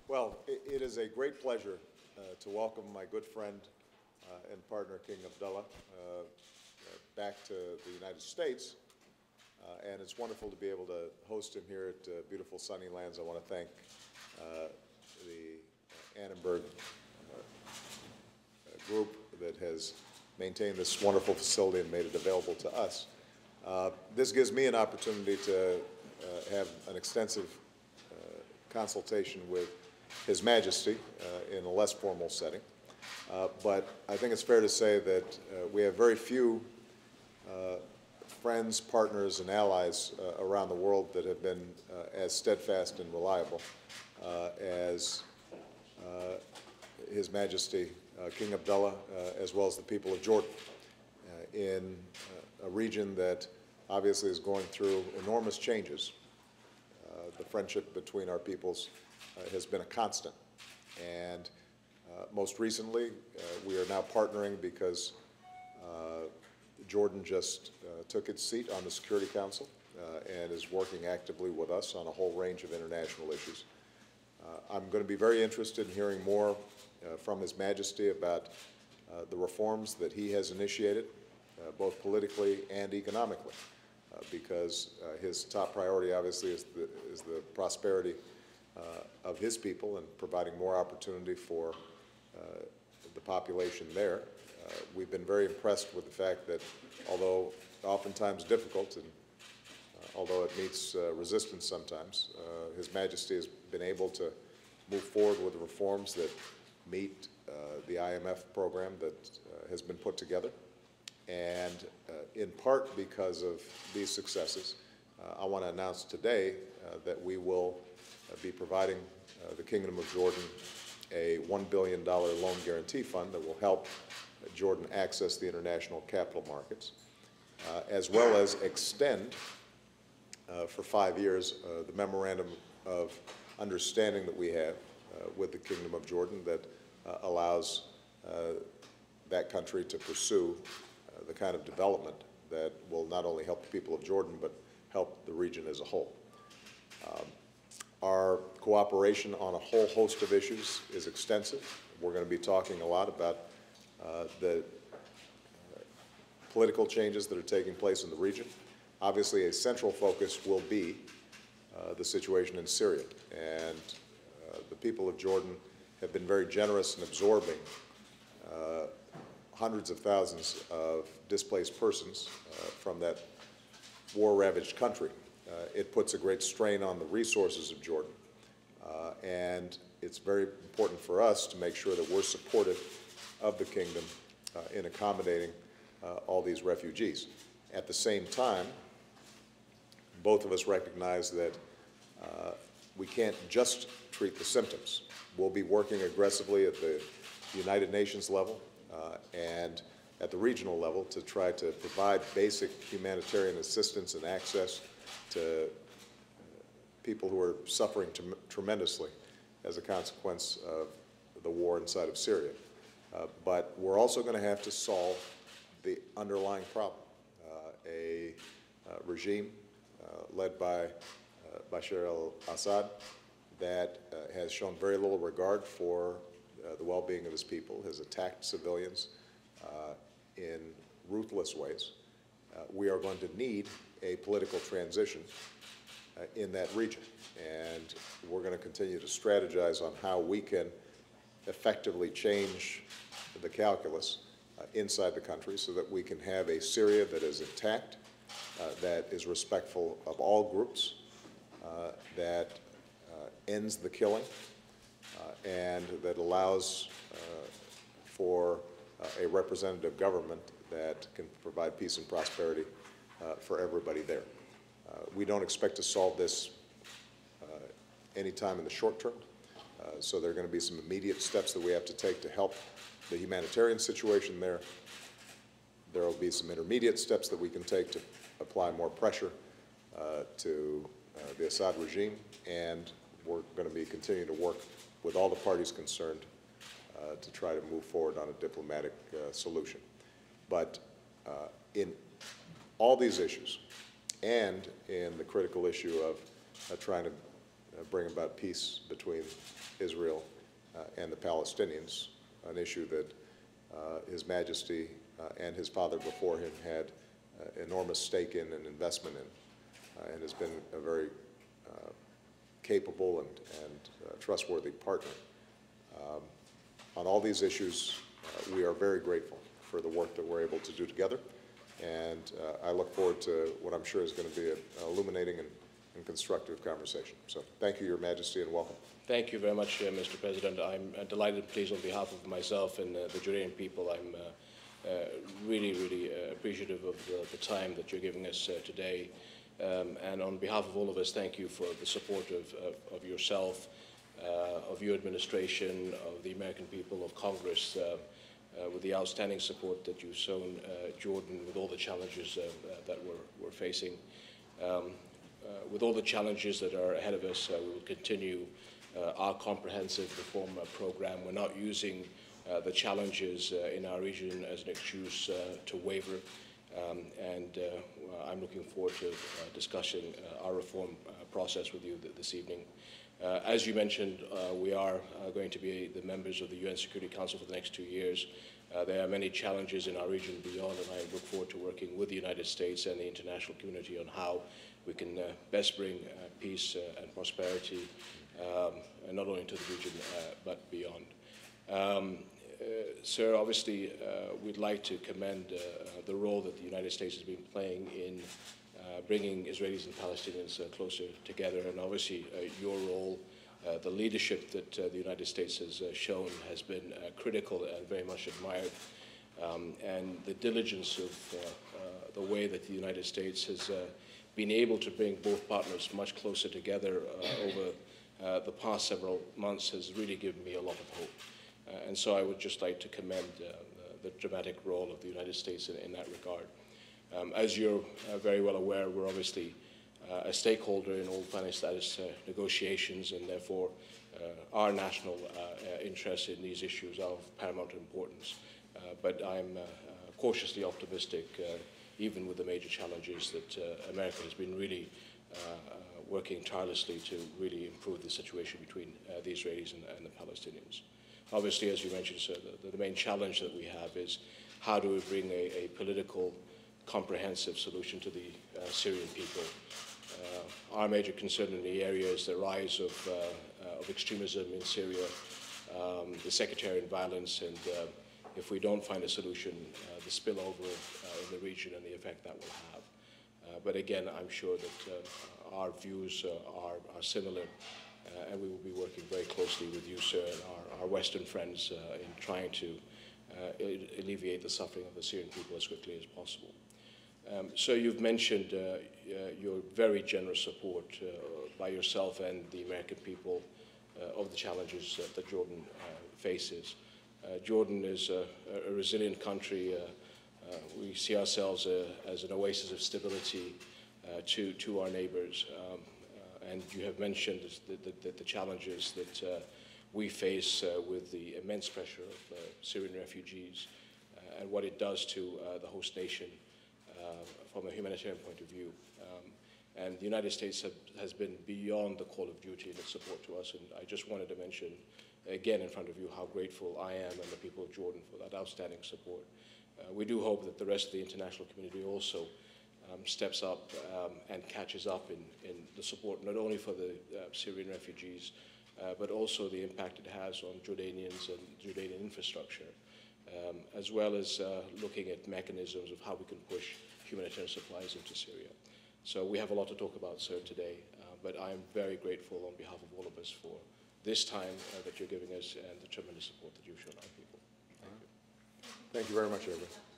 Well, it is a great pleasure to welcome my good friend and partner, King Abdullah, back to the United States. And it's wonderful to be able to host him here at beautiful sunny lands. I want to thank the Annenberg group that has maintained this wonderful facility and made it available to us. This gives me an opportunity to have an extensive consultation with His Majesty in a less formal setting. But I think it's fair to say that we have very few friends, partners, and allies around the world that have been as steadfast and reliable as His Majesty King Abdullah, as well as the people of Jordan, in a region that obviously is going through enormous changes. The friendship between our peoples has been a constant. And most recently, we are now partnering because Jordan just took its seat on the Security Council and is working actively with us on a whole range of international issues. I'm going to be very interested in hearing more from His Majesty about the reforms that he has initiated, both politically and economically, because his top priority, obviously, is the prosperity of his people and providing more opportunity for the population there. We've been very impressed with the fact that, although oftentimes difficult and although it meets resistance sometimes, His Majesty has been able to move forward with the reforms that meet the IMF program that has been put together. And in part because of these successes, I want to announce today that we will be providing the Kingdom of Jordan a $1 billion loan guarantee fund that will help Jordan access the international capital markets, as well as extend for 5 years the memorandum of understanding that we have with the Kingdom of Jordan that allows that country to pursue the kind of development that will not only help the people of Jordan, but help the region as a whole. Our cooperation on a whole host of issues is extensive. We're going to be talking a lot about the political changes that are taking place in the region. Obviously, a central focus will be the situation in Syria. And the people of Jordan have been very generous in absorbing hundreds of thousands of displaced persons from that war-ravaged country. It puts a great strain on the resources of Jordan. And it's very important for us to make sure that we're supportive of the kingdom in accommodating all these refugees. At the same time, both of us recognize that we can't just treat the symptoms. We'll be working aggressively at the United Nations level and at the regional level to try to provide basic humanitarian assistance and access to people who are suffering tremendously as a consequence of the war inside of Syria. But we're also going to have to solve the underlying problem. A regime led by Bashar al-Assad that has shown very little regard for the well-being of his people, has attacked civilians in ruthless ways. We are going to need a political transition in that region, and we're going to continue to strategize on how we can effectively change the calculus inside the country so that we can have a Syria that is intact, that is respectful of all groups, that ends the killing, and that allows for a representative government that can provide peace and prosperity for everybody there. We don't expect to solve this anytime in the short term, so there are going to be some immediate steps that we have to take to help the humanitarian situation there. There will be some intermediate steps that we can take to apply more pressure to the Assad regime, and we're going to be continuing to work with all the parties concerned to try to move forward on a diplomatic solution. But in all these issues, and in the critical issue of trying to bring about peace between Israel and the Palestinians, an issue that His Majesty and his father before him had enormous stake in and investment in, and has been a very capable and trustworthy partner. On all these issues, we are very grateful for the work that we're able to do together, and I look forward to what I'm sure is going to be an illuminating and constructive conversation. So thank you, Your Majesty, and welcome. Thank you very much, Mr. President. I'm delighted and pleased on behalf of myself and the Jordanian people. I'm really appreciative of the time that you're giving us today. And on behalf of all of us, thank you for the support of yourself, of your administration, of the American people, of Congress, with the outstanding support that you've shown Jordan with all the challenges that we're facing. With all the challenges that are ahead of us, we will continue our comprehensive reform program. We're not using the challenges in our region as an excuse to waver, and I'm looking forward to discussing our reform process with you this evening. As you mentioned, we are going to be the members of the UN Security Council for the next 2 years. There are many challenges in our region and beyond, and I look forward to working with the United States and the international community on how we can best bring peace and prosperity, not only to the region but beyond. Sir, obviously, we'd like to commend the role that the United States has been playing in bringing Israelis and Palestinians closer together, and obviously your role, the leadership that the United States has shown has been critical and very much admired, and the diligence of the way that the United States has been able to bring both partners much closer together over the past several months has really given me a lot of hope. And so I would just like to commend the dramatic role of the United States in that regard. As you're very well aware, we're obviously a stakeholder in all final status negotiations, and therefore our national interest in these issues are of paramount importance. But I'm cautiously optimistic, even with the major challenges, that America has been really working tirelessly to really improve the situation between the Israelis and the Palestinians. Obviously, as you mentioned, sir, the main challenge that we have is how do we bring a political, comprehensive solution to the Syrian people. Our major concern in the area is the rise of extremism in Syria, the sectarian violence, and if we don't find a solution, the spillover in the region and the effect that will have. But again, I'm sure that our views are similar, and we will be working very closely with you, sir, and our Western friends in trying to alleviate the suffering of the Syrian people as quickly as possible. So you've mentioned your very generous support by yourself and the American people of the challenges that Jordan faces. Jordan is a resilient country. We see ourselves as an oasis of stability to our neighbors. And you have mentioned the challenges that we face with the immense pressure of Syrian refugees and what it does to the host nation from a humanitarian point of view. And the United States has been beyond the call of duty in its support to us. And I just wanted to mention again in front of you how grateful I am and the people of Jordan for that outstanding support. We do hope that the rest of the international community also steps up and catches up in the support, not only for the Syrian refugees, but also the impact it has on Jordanians and Jordanian infrastructure, as well as looking at mechanisms of how we can push humanitarian supplies into Syria. So we have a lot to talk about, sir, today, but I am very grateful on behalf of all of us for this time that you're giving us and the tremendous support that you've shown our people. Thank you. Thank you very much, everyone.